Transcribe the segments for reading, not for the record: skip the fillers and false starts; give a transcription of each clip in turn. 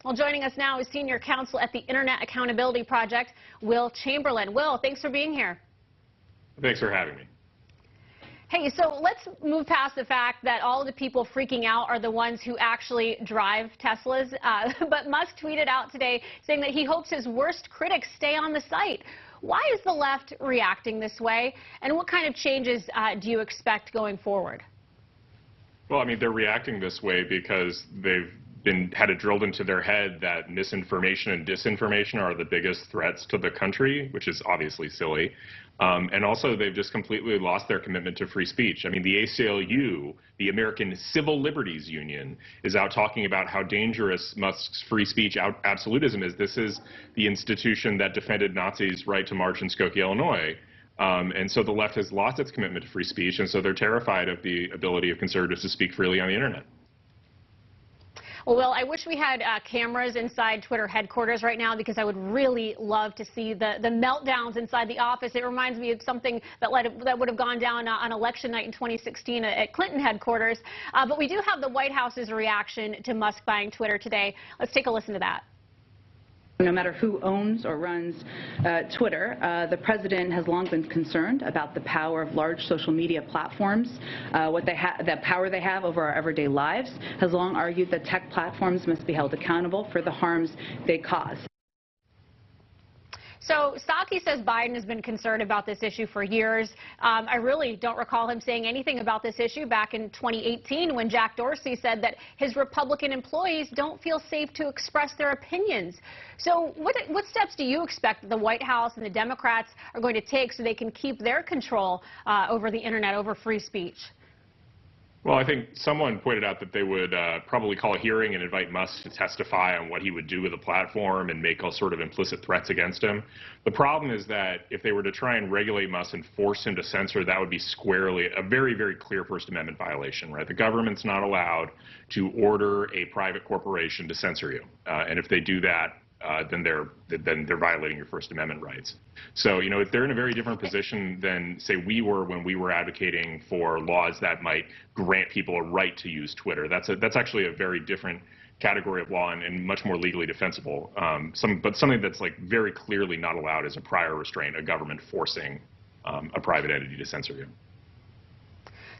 Well, joining us now is Senior Counsel at the Internet Accountability Project, Will Chamberlain. Will, thanks for being here. Thanks for having me. Hey, so let's move past the fact that all of the people freaking out are the ones who actually drive Teslas. But Musk tweeted out today saying that he hopes his worst critics stay on the site. Why is the left reacting this way, and what kind of changes do you expect going forward? Well, I mean, they're reacting this way because they've had it drilled into their head that misinformation and disinformation are the biggest threats to the country, which is obviously silly. And also, they've just completely lost their commitment to free speech. I mean, the ACLU, the American Civil Liberties Union, is out talking about how dangerous Musk's free speech absolutism is. This is the institution that defended Nazis' right to march in Skokie, Illinois. And so the left has lost its commitment to free speech, and so they're terrified of the ability of conservatives to speak freely on the internet. Well, Will, I wish we had cameras inside Twitter headquarters right now, because I would really love to see the meltdowns inside the office. It reminds me of something that would have gone down on election night in 2016 at Clinton headquarters. But we do have the White House's reaction to Musk buying Twitter today. Let's take a listen to that. No matter who owns or runs Twitter, the president has long been concerned about the power of large social media platforms, the power they have over our everyday lives, has long argued that tech platforms must be held accountable for the harms they cause. So Psaki says Biden has been concerned about this issue for years. I really don't recall him saying anything about this issue back in 2018 when Jack Dorsey said that his Republican employees don't feel safe to express their opinions. So what steps do you expect the White House and the Democrats are going to take so they can keep their control over the internet, over free speech? Well, I think someone pointed out that they would probably call a hearing and invite Musk to testify on what he would do with the platform and make all sort of implicit threats against him. The problem is that if they were to try and regulate Musk and force him to censor, that would be squarely a very, very clear First Amendment violation, right? The government's not allowed to order a private corporation to censor you. And if they do that, then they're violating your First Amendment rights. So, you know, if they're in a very different position than, say, we were when we were advocating for laws that might grant people a right to use Twitter, that's actually a very different category of law and much more legally defensible. But something that's like very clearly not allowed is a prior restraint, a government forcing a private entity to censor you.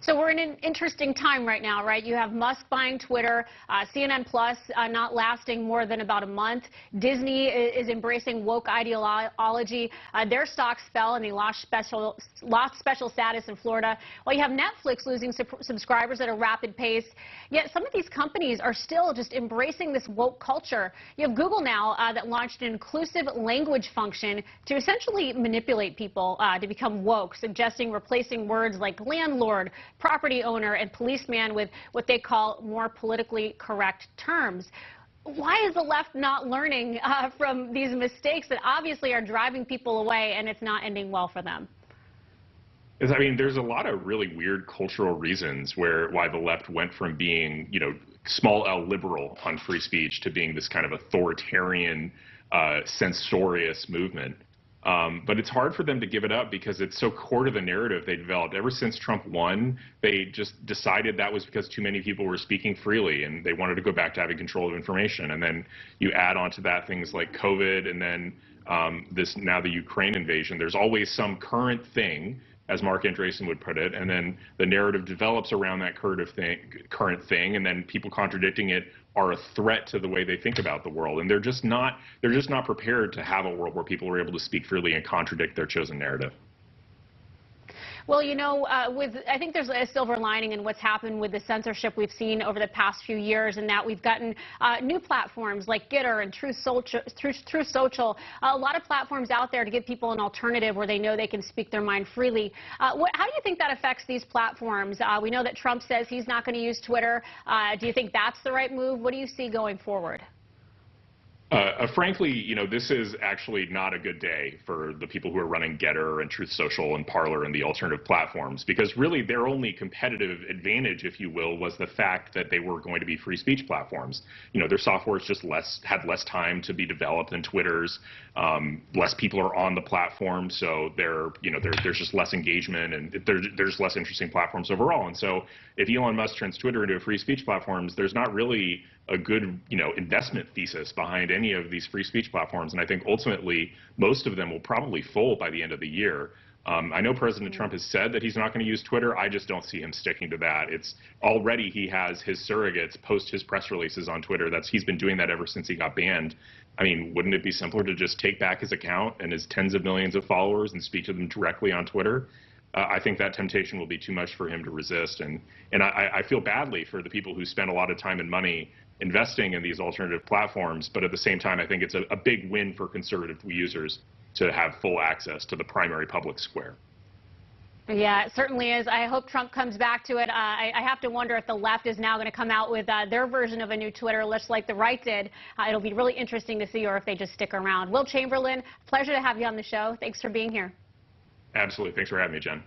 So we're in an interesting time right now, right? You have Musk buying Twitter, CNN Plus not lasting more than about a month. Disney is embracing woke ideology. Their stocks fell and they lost special status in Florida. While you have Netflix losing subscribers at a rapid pace, yet some of these companies are still just embracing this woke culture. You have Google now that launched an inclusive language function to essentially manipulate people to become woke, suggesting replacing words like landlord, property owner, and policeman with what they call more politically correct terms. Why is the left not learning from these mistakes that obviously are driving people away, and it's not ending well for them? I mean, there's a lot of really weird cultural reasons why the left went from being, you know, small L liberal on free speech to being this kind of authoritarian, censorious movement. But it's hard for them to give it up because it's so core to the narrative they developed. Ever since Trump won, they just decided that was because too many people were speaking freely and they wanted to go back to having control of information. And then you add on to that things like COVID and then now the Ukraine invasion. There's always some current thing, as Mark Andreessen would put it, and then the narrative develops around that current thing, and then people contradicting it are a threat to the way they think about the world. And they're just not prepared to have a world where people are able to speak freely and contradict their chosen narrative. Well, you know, I think there's a silver lining in what's happened with the censorship we've seen over the past few years, and that we've gotten new platforms like Getter and Truth Social, a lot of platforms out there to give people an alternative where they know they can speak their mind freely. How do you think that affects these platforms? We know that Trump says he's not going to use Twitter. Do you think that's the right move? What do you see going forward? Frankly, you know, this is actually not a good day for the people who are running Getter and Truth Social and Parler and the alternative platforms, because really their only competitive advantage, if you will, was the fact that they were going to be free speech platforms. You know, their software is just had less time to be developed than Twitter's. Less people are on the platform, so there's just less engagement and there's less interesting platforms overall. And so if Elon Musk turns Twitter into a free speech platform, there's not really a good, investment thesis behind any of these free speech platforms. And I think ultimately most of them will probably fold by the end of the year. I know President Trump has said that he's not going to use Twitter. I just don't see him sticking to that. It's already he has his surrogates post his press releases on Twitter. He's been doing that ever since he got banned. I mean, wouldn't it be simpler to just take back his account and his tens of millions of followers and speak to them directly on Twitter? I think that temptation will be too much for him to resist. And I feel badly for the people who spend a lot of time and money investing in these alternative platforms. But at the same time, I think it's a big win for conservative users to have full access to the primary public square. Yeah, it certainly is. I hope Trump comes back to it. I have to wonder if the left is now going to come out with their version of a new Twitter, just like the right did. It'll be really interesting to see, or if they just stick around. Will Chamberlain, pleasure to have you on the show. Thanks for being here. Absolutely. Thanks for having me, Jen.